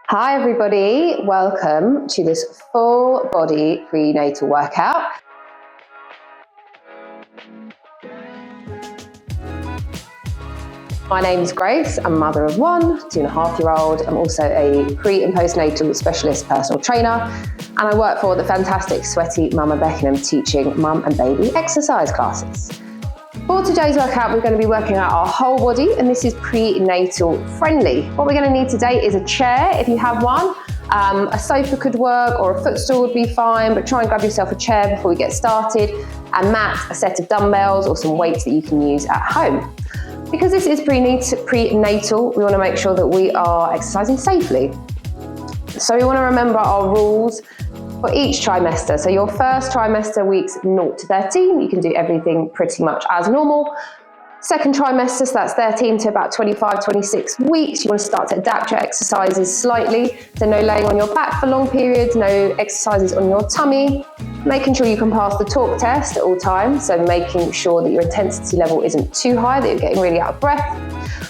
Hi everybody, welcome to this full body prenatal workout. My name is Grace, I'm a mother of one, 2.5-year-old. I'm also a pre and postnatal specialist personal trainer, and I work for the fantastic Sweaty Mama Beckenham teaching mum and baby exercise classes. For today's workout, we're going to be working out our whole body, and this is prenatal friendly. What we're going to need today is a chair, if you have one. A sofa could work, or a footstool would be fine, but try and grab yourself a chair before we get started. A mat, a set of dumbbells, or some weights that you can use at home. Because this is prenatal, we want to make sure that we are exercising safely. So we want to remember our rules for each trimester. So your first trimester, weeks 0 to 13, you can do everything pretty much as normal. Second trimester, so that's 13 to about 25, 26 weeks, you want to start to adapt your exercises slightly. So no laying on your back for long periods, no exercises on your tummy. Making sure you can pass the talk test at all times, so making sure that your intensity level isn't too high, that you're getting really out of breath.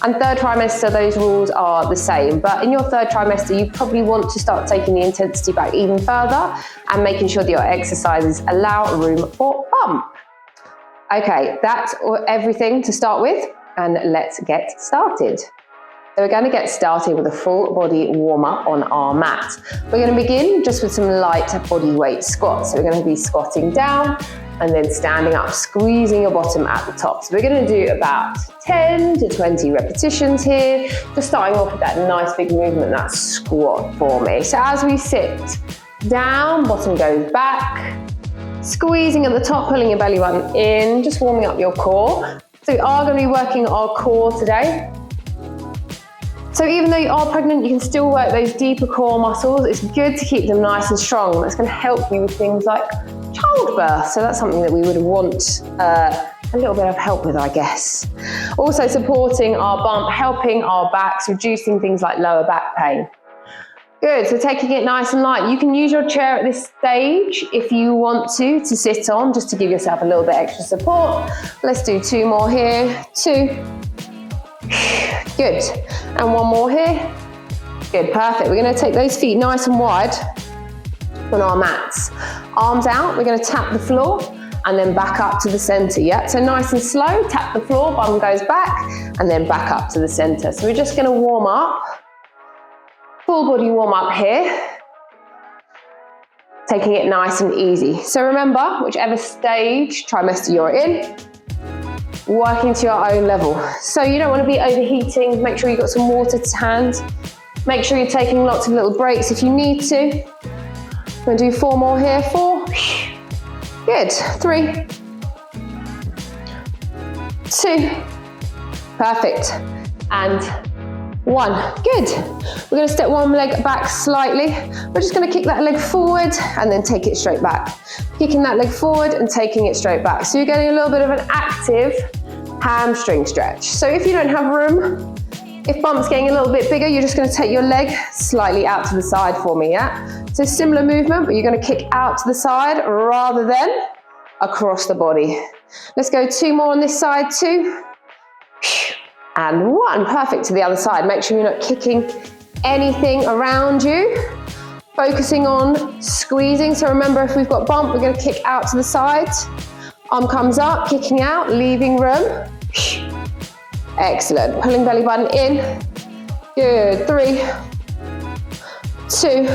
And third trimester, those rules are the same, but in your third trimester, you probably want to start taking the intensity back even further and making sure that your exercises allow room for bump. Okay, that's everything to start with, and let's get started. So we're going to get started with a full body warm up on our mat. We're going to begin just with some light body weight squats. So we're going to be squatting down and then standing up, squeezing your bottom at the top. So we're going to do about 10 to 20 repetitions here, just starting off with that nice big movement, that squat for me. So as we sit down, bottom goes back, squeezing at the top, pulling your belly button in, just warming up your core. So we are going to be working our core today. So even though you are pregnant, you can still work those deeper core muscles. It's good to keep them nice and strong. That's going to help you with things like childbirth. So that's something that we would want a little bit of help with, I guess. Also supporting our bump, helping our backs, reducing things like lower back pain. Good, so taking it nice and light. You can use your chair at this stage if you want to sit on, just to give yourself a little bit extra support. Let's do 2 more here. 2. Good, and 1 more here. Good, perfect. We're going to take those feet nice and wide on our mats. Arms out, we're going to tap the floor and then back up to the center, yeah? So nice and slow, tap the floor, bum goes back, and then back up to the center. So we're just going to warm up, full body warm up here, taking it nice and easy. So remember, whichever stage, trimester you're in, working to your own level. So you don't want to be overheating. Make sure you've got some water to hand. Make sure you're taking lots of little breaks if you need to. I'm going to do 4 more here. 4. Good. 3. 2. Perfect. And 1. Good. We're going to step one leg back slightly. We're just going to kick that leg forward and then take it straight back. Kicking that leg forward and taking it straight back. So you're getting a little bit of an active hamstring stretch. So if you don't have room, if bump's getting a little bit bigger, you're just going to take your leg slightly out to the side for me, yeah? So similar movement, but you're going to kick out to the side rather than across the body. Let's go 2 more on this side, 2. And 1, perfect, to the other side. Make sure you're not kicking anything around you. Focusing on squeezing. So remember, if we've got bump, we're going to kick out to the side. Arm comes up, kicking out, leaving room. Excellent. Pulling belly button in. Good. 3, 2,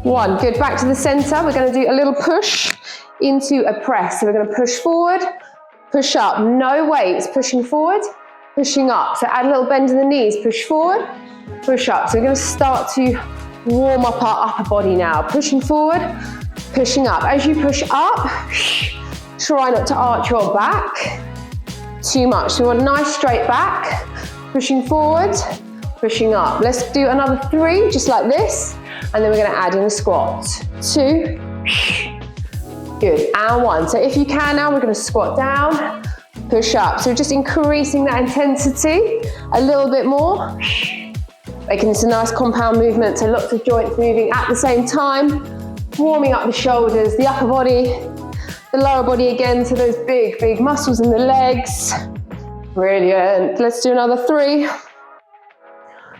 1. Good. Back to the center. We're going to do a little push into a press. So we're going to push forward, push up. No weights. Pushing forward, pushing up. So add a little bend in the knees. Push forward, push up. So we're going to start to warm up our upper body now. Pushing forward, pushing up. As you push up, try not to arch your back too much. So we want a nice straight back. Pushing forward, pushing up. Let's do another 3, just like this. And then we're going to add in a squat. 2. Good. And 1. So if you can now, we're going to squat down, push up. So we're just increasing that intensity a little bit more. Making this a nice compound movement, so lots of joints moving at the same time. Warming up the shoulders, the upper body, the lower body again, so those big, big muscles in the legs. Brilliant. Let's do another 3.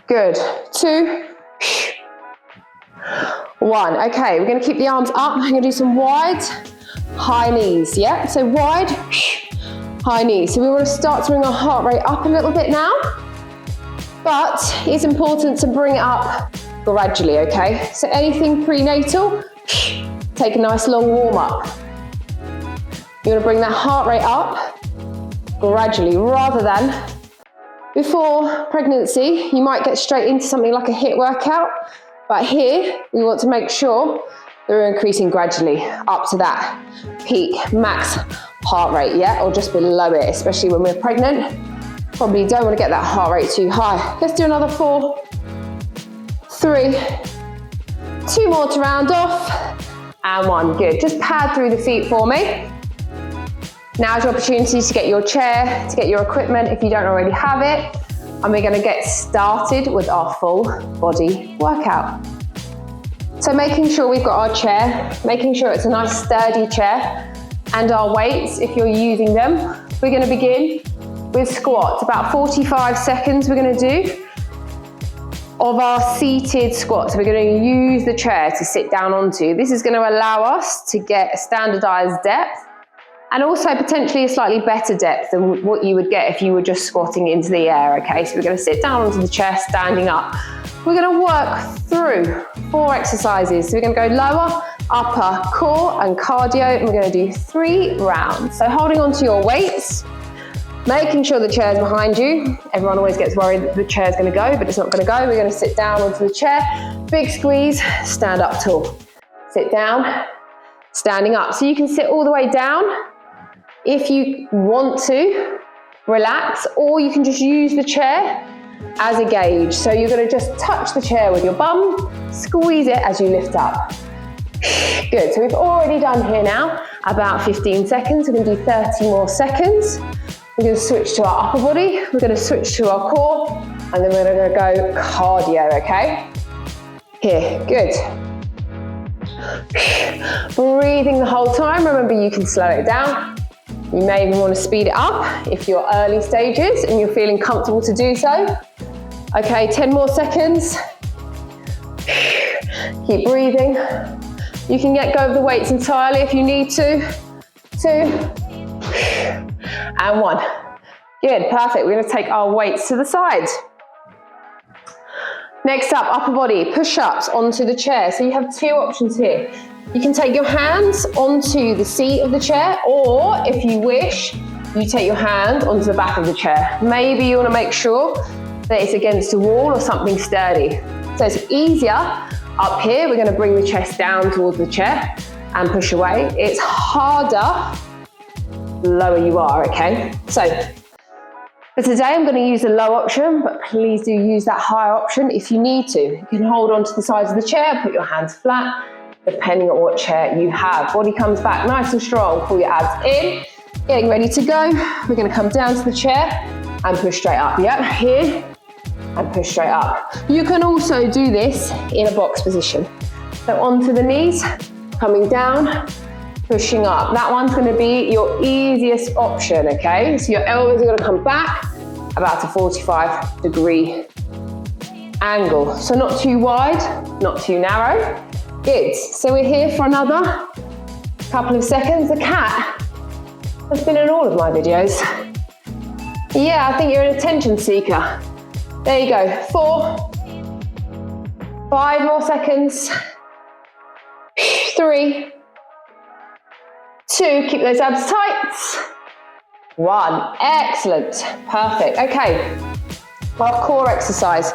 Good. 2, 1. Okay, we're going to keep the arms up. I'm going to do some wide, high knees. Yeah, so wide, high knees. So we want to start to bring our heart rate up a little bit now, but it's important to bring it up gradually, okay? So anything prenatal, take a nice long warm up. You want to bring that heart rate up gradually rather than before pregnancy. You might get straight into something like a HIIT workout, but here we want to make sure that we're increasing gradually up to that peak max heart rate, yeah, or just below it, especially when we're pregnant. Probably don't want to get that heart rate too high. Let's do another 4, 3, 2 more to round off, and 1. Good. Just pad through the feet for me. Now's your opportunity to get your chair, to get your equipment if you don't already have it, and we're going to get started with our full body workout. So making sure we've got our chair, making sure it's a nice sturdy chair, and our weights, if you're using them. We're going to begin with squats, about 45 seconds we're going to do of our seated squats. We're going to use the chair to sit down onto. This is going to allow us to get a standardized depth and also potentially a slightly better depth than what you would get if you were just squatting into the air, okay? So we're going to sit down onto the chair, standing up. We're going to work through 4 exercises. So we're going to go lower, upper, core and cardio, and we're going to do 3 rounds. So holding onto your weights, making sure the chair's behind you. Everyone always gets worried that the chair's going to go, but it's not going to go. We're going to sit down onto the chair, big squeeze, stand up tall. Sit down, standing up. So you can sit all the way down if you want to relax, or you can just use the chair as a gauge. So you're going to just touch the chair with your bum, squeeze it as you lift up. Good, so we've already done here now about 15 seconds. We're going to do 30 more seconds. We're going to switch to our upper body, we're going to switch to our core, and then we're going to go cardio, okay? Here, good. Breathing the whole time. Remember, you can slow it down. You may even want to speed it up if you're early stages and you're feeling comfortable to do so. Okay, 10 more seconds. Keep breathing. You can let go of the weights entirely if you need to. 2, and 1. Good, perfect. We're going to take our weights to the side. Next up, upper body, push-ups onto the chair. So you have 2 options here. You can take your hands onto the seat of the chair, or if you wish, you take your hand onto the back of the chair. Maybe you want to make sure that it's against a wall or something sturdy. So it's easier up here. We're going to bring the chest down towards the chair and push away. It's harder the lower you are, okay? So for today, I'm going to use the low option, but please do use that higher option if you need to. You can hold onto the sides of the chair, put your hands flat, depending on what chair you have. Body comes back nice and strong. Pull your abs in. Getting ready to go. We're going to come down to the chair and push straight up. Yep, here and push straight up. You can also do this in a box position. So onto the knees, coming down, pushing up. That one's going to be your easiest option, okay? So your elbows are going to come back about a 45-degree angle. So not too wide, not too narrow. Good. So we're here for another couple of seconds. The cat has been in all of my videos. Yeah, I think you're an attention seeker. There you go. 4, 5 more seconds. 3, 2, keep those abs tight. 1, excellent, perfect. Okay, our core exercise.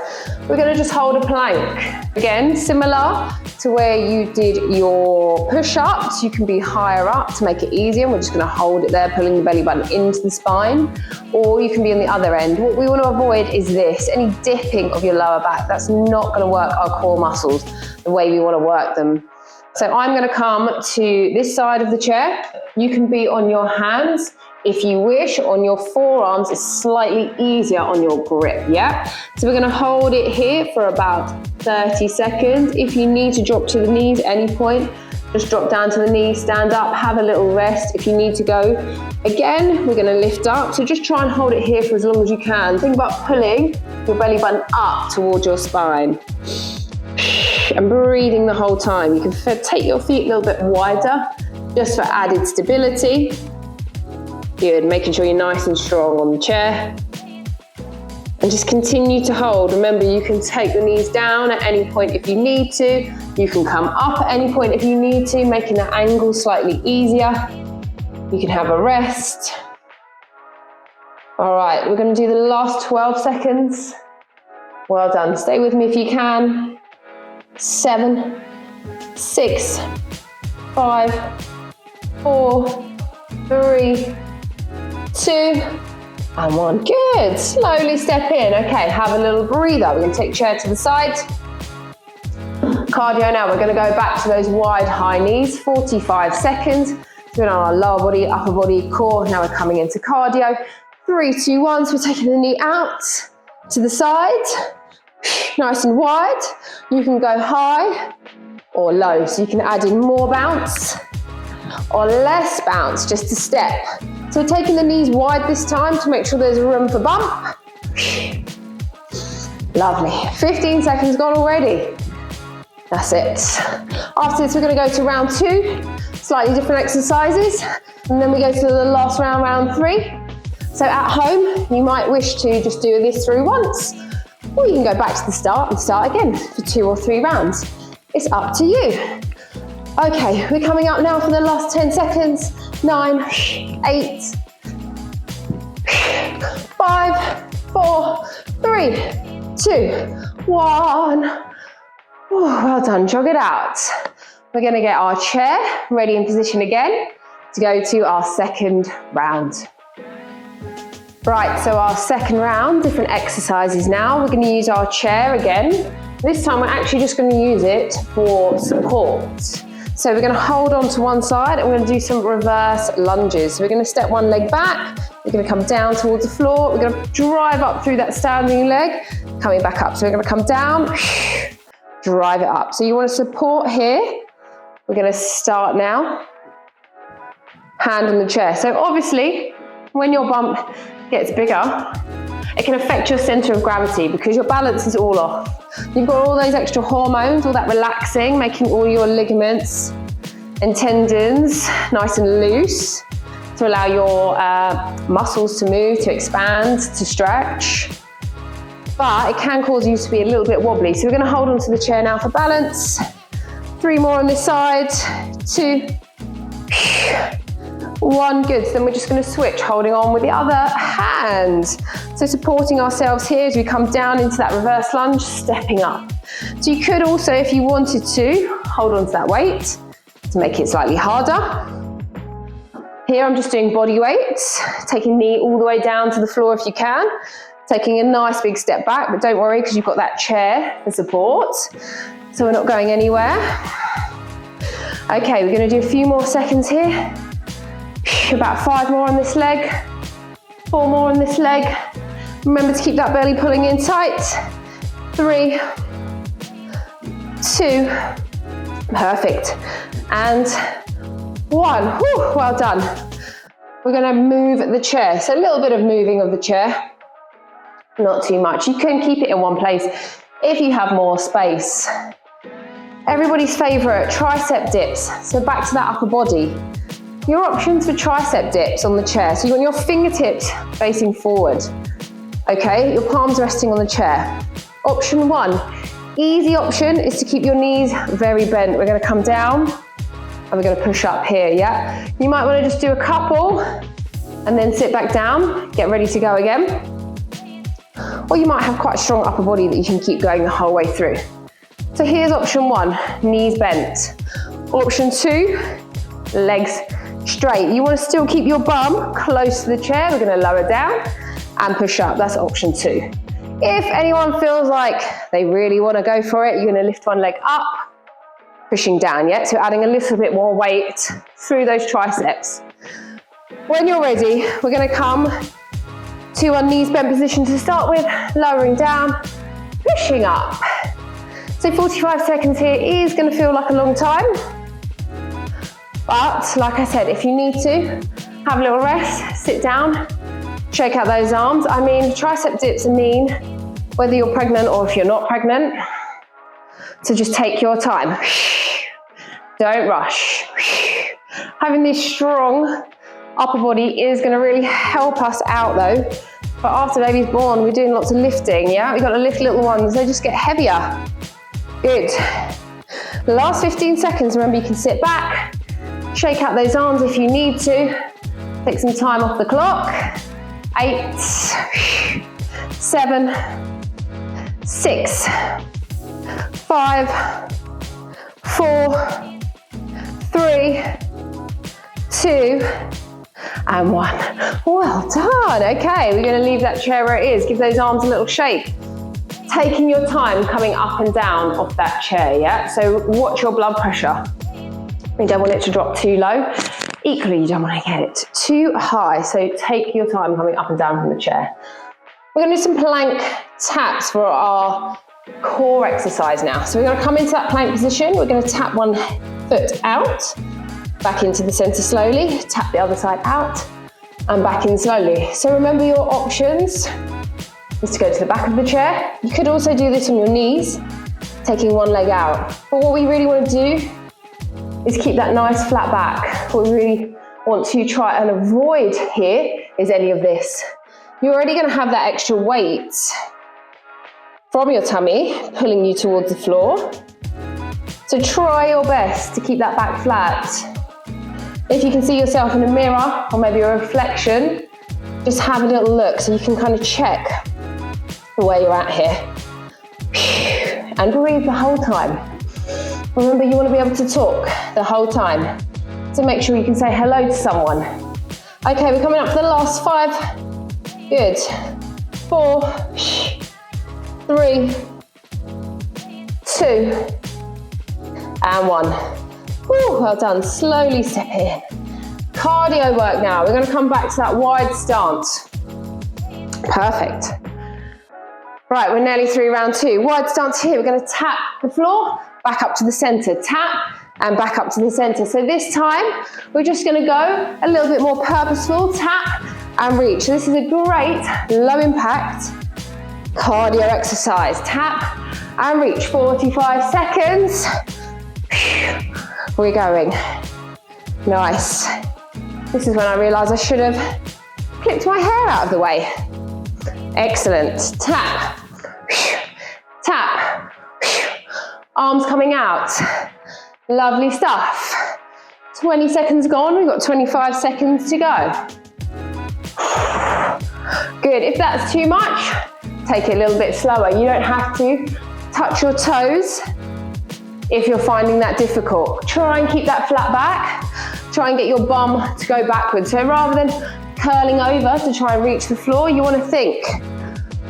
We're going to just hold a plank. Again, similar to where you did your push-ups, you can be higher up to make it easier. We're just going to hold it there, pulling the belly button into the spine, or you can be on the other end. What we want to avoid is this, any dipping of your lower back. That's not going to work our core muscles the way we want to work them. So I'm going to come to this side of the chair. You can be on your hands if you wish. On your forearms, it's slightly easier on your grip, yeah? So we're going to hold it here for about 30 seconds. If you need to drop to the knees at any point, Just drop down to the knees, stand up, have a little rest. If you need to go again, we're gonna lift up. So just try and hold it here for as long as you can. Think about pulling your belly button up towards your spine. And breathing the whole time. You can take your feet a little bit wider, just for added stability. Good, making sure you're nice and strong on the chair. And just continue to hold. Remember, you can take the knees down at any point if you need to. You can come up at any point if you need to, making the angle slightly easier. You can have a rest. All right, we're gonna do the last 12 seconds. Well done, stay with me if you can. 7, 6, 5, 4, 3, 2, and 1. Good. Slowly step in. Okay, have a little breather. We're going to take chair to the side. Cardio now. We're going to go back to those wide high knees. 45 seconds. Doing our lower body, upper body, core. Now we're coming into cardio. 3, 2, 1. So we're taking the knee out to the side. Nice and wide. You can go high or low. So you can add in more bounce or less bounce, just a step. So we're taking the knees wide this time to make sure there's room for bump. Lovely. 15 seconds gone already. That's it. After this, we're going to go to round 2, slightly different exercises. And then we go to the last round, round 3. So at home, you might wish to just do this through once, or you can go back to the start and start again for 2 or 3 rounds. It's up to you. Okay, we're coming up now for the last 10 seconds. 9, 8, 5, 4, 3, 2, 1. Ooh, well done, jog it out. We're gonna get our chair ready in position again to go to our second round. Right, so our second round, different exercises now. We're gonna use our chair again. This time we're actually just gonna use it for support. So we're gonna hold on to one side and we're gonna do some reverse lunges. So we're gonna step one leg back, we're gonna come down towards the floor, we're gonna drive up through that standing leg, coming back up. So we're gonna come down, drive it up. So you wanna support here. We're gonna start now. Hand on the chair. So obviously, when your bump gets bigger, it can affect your center of gravity because your balance is all off. You've got all those extra hormones, all that relaxing, making all your ligaments and tendons nice and loose to allow your muscles to move, to expand, to stretch. But it can cause you to be a little bit wobbly. So we're gonna hold onto the chair now for balance. 3 more on this side, 2, 1, good. So then we're just gonna switch, holding on with the other hand. So supporting ourselves here as we come down into that reverse lunge, stepping up. So you could also, if you wanted to, hold on to that weight to make it slightly harder. Here I'm just doing body weights, taking knee all the way down to the floor if you can, taking a nice big step back, but don't worry because you've got that chair for support. So we're not going anywhere. Okay, we're gonna do a few more seconds here. About 5 more on this leg, 4 more on this leg. Remember to keep that belly pulling in tight. 3, 2, perfect. And 1, whew, well done. We're gonna move the chair. So a little bit of moving of the chair, not too much. You can keep it in one place if you have more space. Everybody's favorite, tricep dips. So back to that upper body. Your options for tricep dips on the chair. So you want your fingertips facing forward. Okay, your palms resting on the chair. Option 1, easy option is to keep your knees very bent. We're gonna come down and we're gonna push up here, yeah? You might wanna just do a couple and then sit back down, get ready to go again. Or you might have quite a strong upper body that you can keep going the whole way through. So here's option 1, knees bent. Option 2, legs straight. You want to still keep your bum close to the chair. We're going to lower down and push up. That's option 2. If anyone feels like they really want to go for it, you're going to lift one leg up, pushing down, yeah? So adding a little bit more weight through those triceps. When you're ready, we're going to come to our knees bent position to start with, lowering down, pushing up. So 45 seconds here is going to feel like a long time. But like I said, if you need to, have a little rest, sit down, shake out those arms. I mean, tricep dips are mean, whether you're pregnant or if you're not pregnant. So just take your time. Don't rush. Having this strong upper body is going to really help us out though. But after baby's born, we're doing lots of lifting, yeah? We've got to lift little ones, they just get heavier. Good. The last 15 seconds, remember you can sit back, shake out those arms if you need to. Take some time off the clock. 8, 7, 6, 5, 4, 3, 2, and 1. Well done. Okay, we're going to leave that chair where it is. Give those arms a little shake. Taking your time coming up and down off that chair, yeah? So watch your blood pressure. You don't want it to drop too low. Equally, you don't want to get it too high. So take your time coming up and down from the chair. We're going to do some plank taps for our core exercise now. So we're going to come into that plank position. We're going to tap one foot out, back into the center slowly, tap the other side out, and back in slowly. So remember your options is to go to the back of the chair. You could also do this on your knees, taking one leg out. But what we really want to do is keep that nice flat back. What we really want to try and avoid here is any of this. You're already going to have that extra weight from your tummy pulling you towards the floor. So try your best to keep that back flat. If you can see yourself in a mirror or maybe a reflection, just have a little look so you can kind of check where you're at here. And breathe the whole time. Remember, you want to be able to talk the whole time. So make sure you can say hello to someone. Okay, we're coming up to the last 5. Good. 4, 3, 2, and 1. Whew, well done. Slowly step in. Cardio work now. We're going to come back to that wide stance. Perfect. Right, we're nearly through round 2. Wide stance here. We're going to tap the floor, back up to the center. Tap and back up to the center. So this time, we're just going to go a little bit more purposeful. Tap and reach. So this is a great low impact cardio exercise. Tap and reach. 45 seconds. We're going. Nice. This is when I realised I should have clipped my hair out of the way. Excellent. Tap. Tap. Arms coming out. Lovely stuff. 20 seconds gone. We've got 25 seconds to go. Good. If that's too much, take it a little bit slower. You don't have to touch your toes if you're finding that difficult. Try and keep that flat back. Try and get your bum to go backwards. So rather than curling over to try and reach the floor, you want to think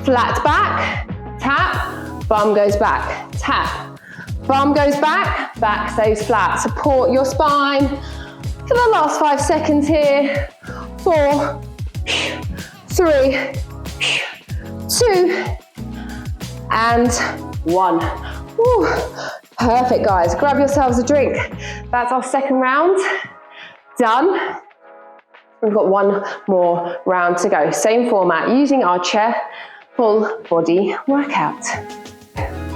flat back, tap, bum goes back, tap, bum goes back, back stays flat. Support your spine for the last 5 seconds here. 4, 3, 2, and 1. Woo. Perfect, guys. Grab yourselves a drink. That's our second round done. We've got one more round to go. Same format, using our chair, full body workout.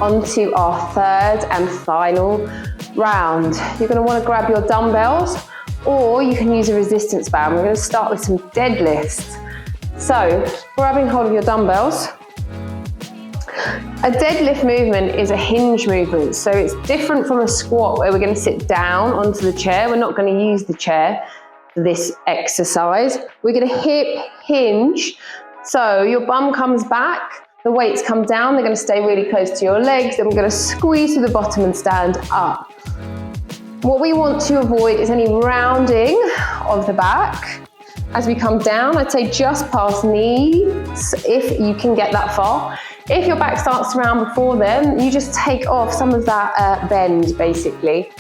On to our third and final round. You're going to want to grab your dumbbells, or you can use a resistance band. We're going to start with some deadlifts. So, grabbing hold of your dumbbells. A deadlift movement is a hinge movement, so it's different from a squat where we're going to sit down onto the chair. We're not going to use the chair for this exercise. We're going to hip hinge, so your bum comes back, the weights come down, they're going to stay really close to your legs, then we're going to squeeze to the bottom and stand up. What we want to avoid is any rounding of the back. As we come down, I'd say just past knees, if you can get that far. If your back starts to round before then, you just take off some of that bend, basically.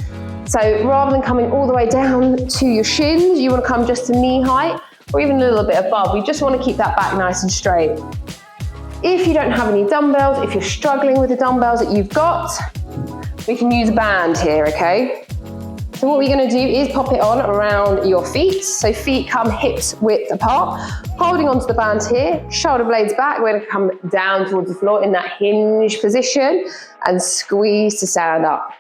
So rather than coming all the way down to your shins, you want to come just to knee height, or even a little bit above. We just want to keep that back nice and straight. If you don't have any dumbbells, if you're struggling with the dumbbells that you've got, we can use a band here, okay? So what we're going to do is pop it on around your feet. So feet come hips width apart, holding onto the band here, shoulder blades back. We're going to come down towards the floor in that hinge position and squeeze to stand up.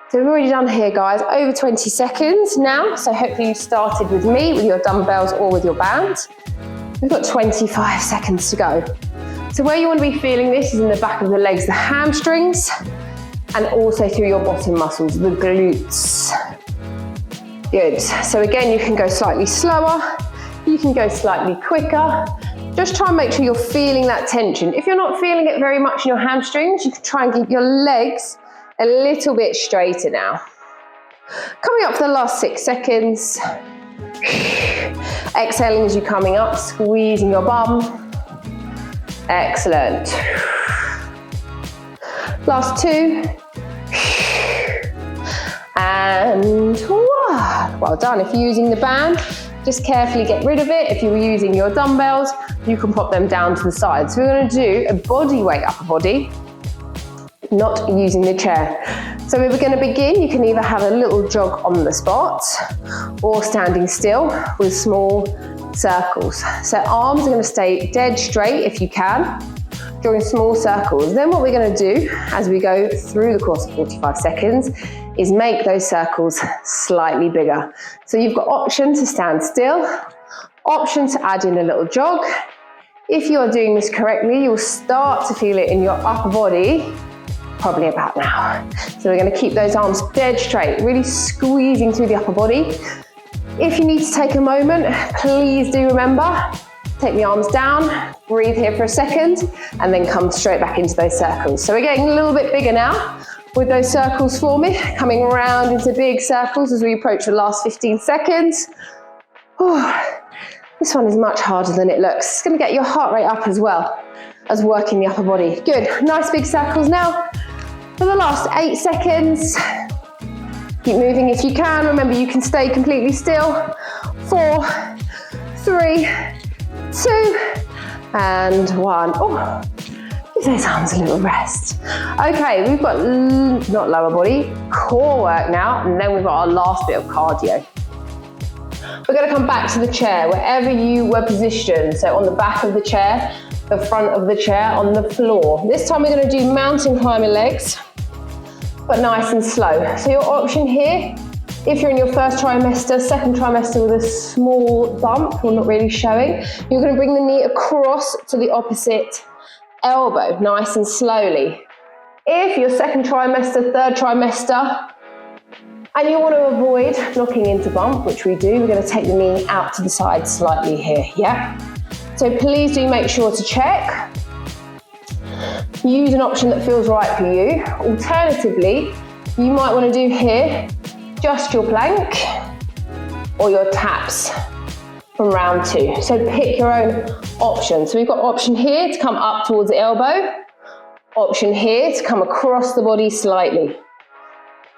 So we've already done here, guys, over 20 seconds now. So hopefully you started with me, with your dumbbells or with your band. We've got 25 seconds to go. So where you want to be feeling this is in the back of the legs, the hamstrings, and also through your bottom muscles, the glutes. Good. So again, you can go slightly slower, you can go slightly quicker. Just try and make sure you're feeling that tension. If you're not feeling it very much in your hamstrings, you can try and keep your legs a little bit straighter now. Coming up for the last 6 seconds. Exhaling as you're coming up, squeezing your bum. Excellent. Last 2. And 1. Well done. If you're using the band, just carefully get rid of it. If you were using your dumbbells, you can pop them down to the side. So we're going to do a body weight upper body, not using the chair. So we're going to begin. You can either have a little jog on the spot or standing still with small circles. So arms are going to stay dead straight if you can, drawing small circles. Then what we're going to do as we go through the course of 45 seconds is make those circles slightly bigger. So you've got option to stand still, option to add in a little jog. If you are doing this correctly, you'll start to feel it in your upper body probably about now. So we're going to keep those arms dead straight, really squeezing through the upper body. If you need to take a moment, please do remember, take the arms down, breathe here for a second, and then come straight back into those circles. So we're getting a little bit bigger now with those circles forming, coming around into big circles as we approach the last 15 seconds. Oh, this one is much harder than it looks. It's going to get your heart rate up as well as working the upper body. Good, nice big circles now. For the last 8 seconds, keep moving if you can. Remember, you can stay completely still. 4, 3, 2, and 1. Oh, give those arms a little rest. Okay, we've got not lower body, core work now, and then we've got our last bit of cardio. We're going to come back to the chair, wherever you were positioned. So on the back of the chair, the front of the chair, on the floor. This time we're going to do mountain climber legs, but nice and slow. So your option here, if you're in your first trimester, second trimester with a small bump, or not really showing, you're going to bring the knee across to the opposite elbow, nice and slowly. If you're second trimester, third trimester, and you want to avoid knocking into bump, which we do, we're going to take the knee out to the side slightly here, yeah? So please do make sure to check. Use an option that feels right for you. Alternatively, you might want to do here just your plank or your taps from round 2. So pick your own option. So we've got option here to come up towards the elbow, option here to come across the body slightly.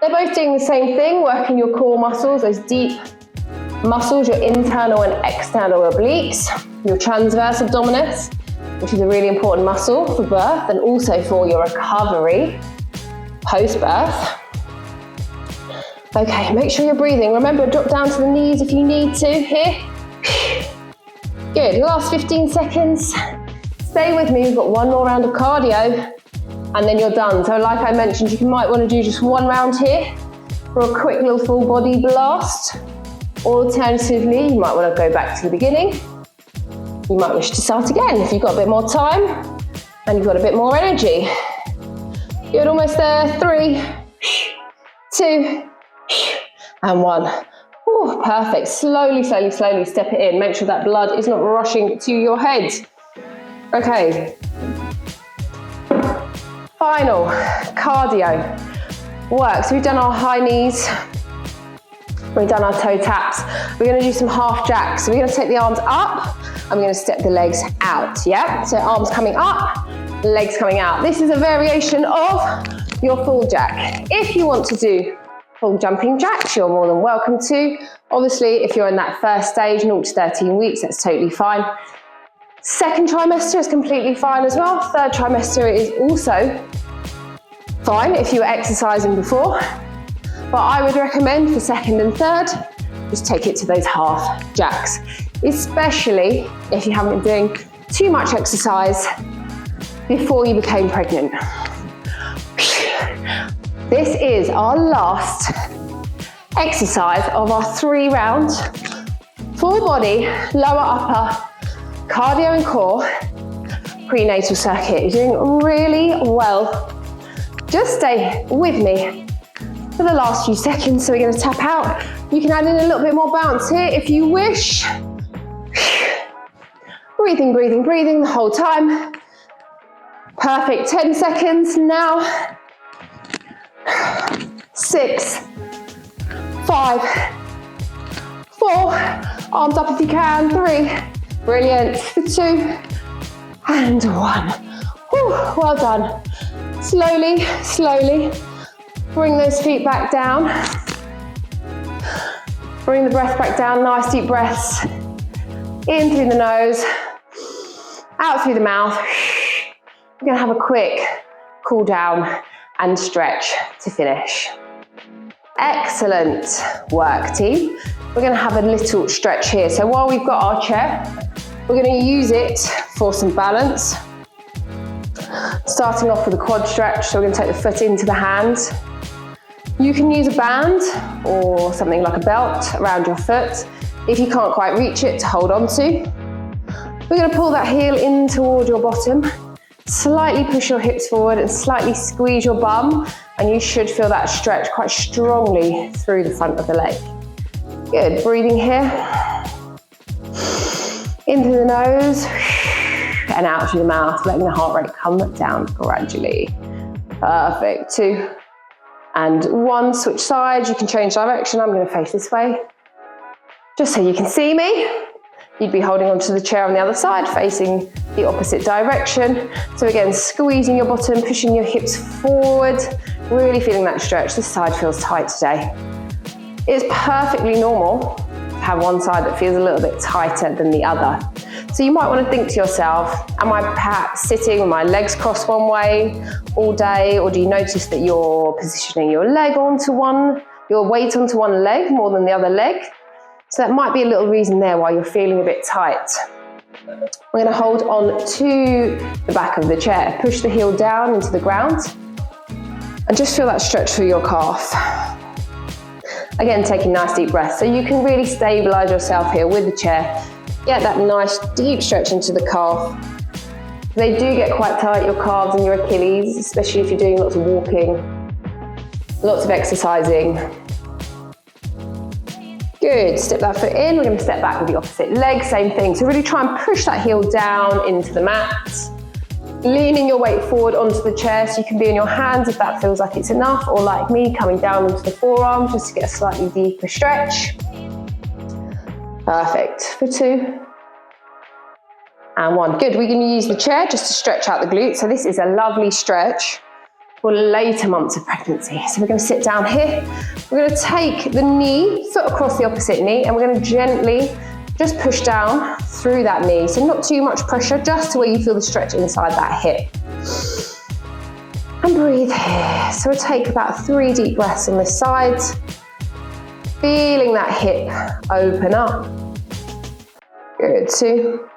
They're both doing the same thing, working your core muscles, those deep muscles, your internal and external obliques, your transverse abdominis, which is a really important muscle for birth and also for your recovery post-birth. Okay, make sure you're breathing. Remember, drop down to the knees if you need to here. Good, last 15 seconds. Stay with me, we've got one more round of cardio and then you're done. So like I mentioned, you might want to do just one round here for a quick little full body blast. Alternatively, you might want to go back to the beginning. You might wish to start again if you've got a bit more time and you've got a bit more energy. You're almost there. 3, 2, and 1. Ooh, perfect. Slowly, slowly, slowly step it in. Make sure that blood is not rushing to your head. Okay. Final cardio work. So we've done our high knees. We've done our toe taps. We're going to do some half jacks. So we're going to take the arms up and we're going to step the legs out, yeah? So arms coming up, legs coming out. This is a variation of your full jack. If you want to do full jumping jacks, you're more than welcome to. Obviously, if you're in that first stage, 0 to 13 weeks, that's totally fine. Second trimester is completely fine as well. Third trimester is also fine if you were exercising before. But I would recommend for second and third, just take it to those half jacks, especially if you haven't been doing too much exercise before you became pregnant. This is our last exercise of our 3 rounds. Full body, lower upper, cardio and core, prenatal circuit. You're doing really well. Just stay with me for the last few seconds. So we're going to tap out. You can add in a little bit more bounce here if you wish. Breathing, breathing, breathing the whole time. Perfect, 10 seconds now. 6, 5, 4, arms up if you can, 3, brilliant, 2, and 1. Whew, well done. Slowly, slowly, bring those feet back down. Bring the breath back down, nice deep breaths. In through the nose, out through the mouth. We're gonna have a quick cool down and stretch to finish. Excellent work, team. We're gonna have a little stretch here. So while we've got our chair, we're gonna use it for some balance. Starting off with a quad stretch, so we're gonna take the foot into the hand. You can use a band or something like a belt around your foot if you can't quite reach it to hold on to. We're gonna pull that heel in toward your bottom, slightly push your hips forward and slightly squeeze your bum, and you should feel that stretch quite strongly through the front of the leg. Good, breathing here. In through the nose and out through the mouth, letting the heart rate come down gradually. Perfect, 2 and 1, switch sides. You can change direction. I'm gonna face this way. Just so you can see me. You'd be holding onto the chair on the other side, facing the opposite direction. So again, squeezing your bottom, pushing your hips forward, really feeling that stretch. This side feels tight today. It's perfectly normal to have one side that feels a little bit tighter than the other. So you might want to think to yourself, am I perhaps sitting with my legs crossed one way all day, or do you notice that you're positioning your leg onto your weight onto one leg more than the other leg? So that might be a little reason there why you're feeling a bit tight. We're going to hold on to the back of the chair. Push the heel down into the ground and just feel that stretch through your calf. Again, taking nice deep breaths. So you can really stabilize yourself here with the chair. Get that nice deep stretch into the calf. They do get quite tight, your calves and your Achilles, especially if you're doing lots of walking, lots of exercising. Good, step that foot in. We're going to step back with the opposite leg, same thing. So really try and push that heel down into the mat. Leaning your weight forward onto the chair so you can be in your hands if that feels like it's enough, or like me, coming down into the forearms just to get a slightly deeper stretch. Perfect, for 2 and 1. Good, we're going to use the chair just to stretch out the glutes. So this is a lovely stretch for later months of pregnancy. So we're going to sit down here. We're going to take the knee, foot across the opposite knee, and we're going to gently just push down through that knee. So not too much pressure, just to where you feel the stretch inside that hip. And breathe here. So we'll take about 3 deep breaths on this side. Feeling that hip open up. Good, 2,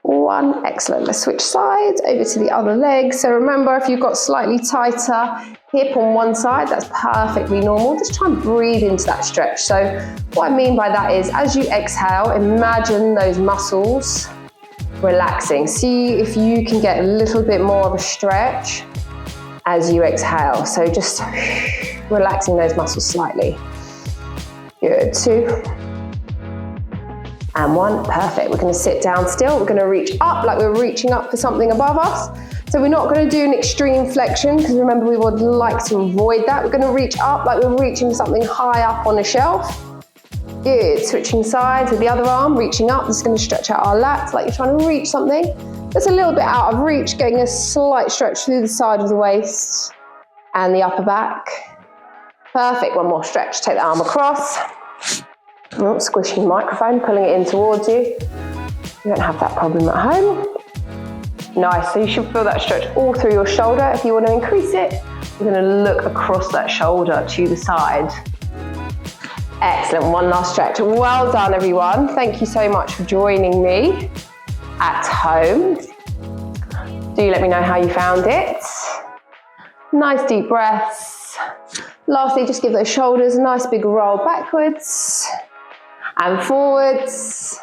1, excellent. Let's switch sides over to the other leg. So remember, if you've got slightly tighter hip on one side, that's perfectly normal. Just try and breathe into that stretch. So what I mean by that is, as you exhale, imagine those muscles relaxing. See if you can get a little bit more of a stretch as you exhale. So just relaxing those muscles slightly. Good, 2 and 1, perfect. We're going to sit down still. We're going to reach up like we're reaching up for something above us. So we're not going to do an extreme flexion, because remember, we would like to avoid that. We're going to reach up like we're reaching something high up on a shelf. Good, switching sides with the other arm, reaching up. This is going to stretch out our lats like you're trying to reach something that's a little bit out of reach, getting a slight stretch through the side of the waist and the upper back. Perfect, 1 more stretch. Take the arm across. Oh, squishing the microphone, pulling it in towards you. You don't have that problem at home. Nice, so you should feel that stretch all through your shoulder. If you want to increase it, We're going to look across that shoulder to the side. Excellent, one last stretch. Well done, everyone. Thank you so much for joining me at home. Do let me know how you found it. Nice deep breaths. Lastly, just give those shoulders a nice big roll backwards and forwards.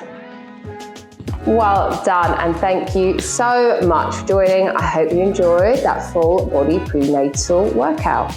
Well done, and thank you so much for joining. I hope you enjoyed that full body prenatal workout.